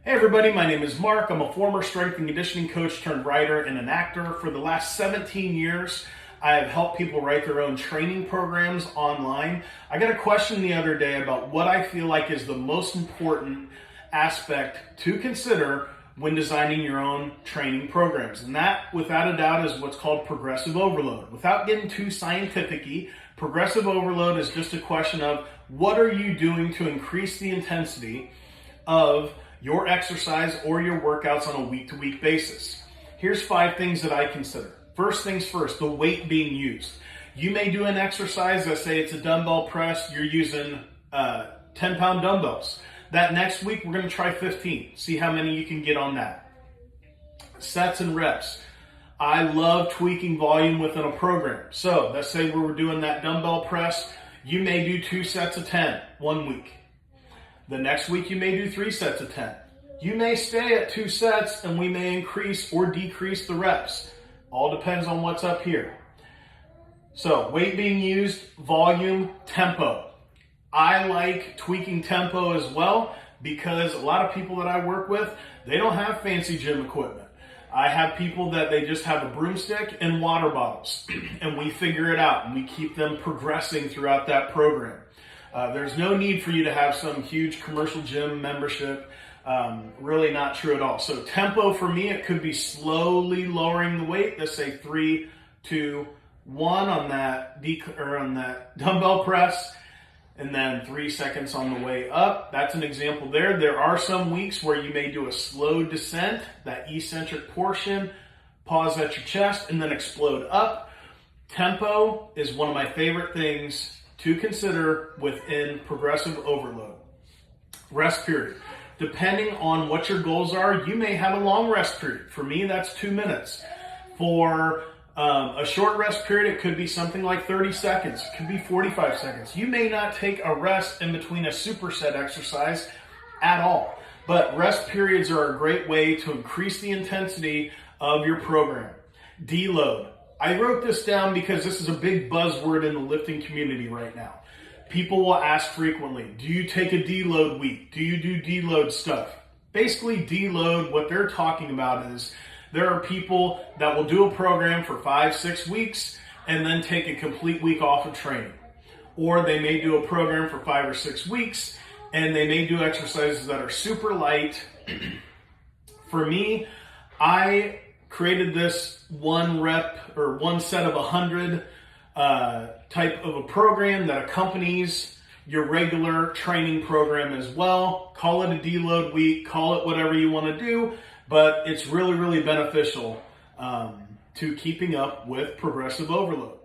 Hey everybody, my name is Mark. I'm a former strength and conditioning coach turned writer and an actor. For the last 17 years, I have helped people write their own training programs online. I got a question the other day about what I feel like is the most important aspect to consider when designing your own training programs. And that, without a doubt, is what's called progressive overload. Without getting too scientific-y, progressive overload is just a question of what are you doing to increase the intensity of your exercise or your workouts on a week-to-week basis. Here's 5 things that I consider. First things first, the weight being used. You may do an exercise, let's say it's a dumbbell press, you're using 10-pound dumbbells. That next week, we're gonna try 15. See how many you can get on that. Sets and reps. I love tweaking volume within a program. So let's say we were doing that dumbbell press, you may do 2 sets of 10 one week. The next week, you may do 3 sets of 10. You may stay at 2 sets and we may increase or decrease the reps. All depends on what's up here. So weight being used, volume, tempo. I like tweaking tempo as well because a lot of people that I work with, they don't have fancy gym equipment. I have people that they just have a broomstick and water bottles and we figure it out and we keep them progressing throughout that program. There's no need for you to have some huge commercial gym membership. Really not true at all. So tempo for me, it could be slowly lowering the weight. Let's say 3, 2, 1 on that dumbbell press, and then 3 seconds on the way up. That's an example there. There are some weeks where you may do a slow descent, that eccentric portion, pause at your chest, and then explode up. Tempo is one of my favorite things to consider within progressive overload. Rest period. Depending on what your goals are, you may have a long rest period. For me, that's 2 minutes. For a short rest period, it could be something like 30 seconds. It could be 45 seconds. You may not take a rest in between a superset exercise at all. But rest periods are a great way to increase the intensity of your program. Deload. I wrote this down because this is a big buzzword in the lifting community right now. People will ask frequently, do you take a deload week? Do you do deload stuff? Basically, deload, what they're talking about is there are people that will do a program for 5-6 weeks and then take a complete week off of training. Or they may do a program for 5 or 6 weeks and they may do exercises that are super light. For me, I created this 1 rep or 1 set of 100 type of a program that accompanies your regular training program as well. Call it a deload week, call it whatever you want to do, but it's really, really beneficial to keeping up with progressive overload.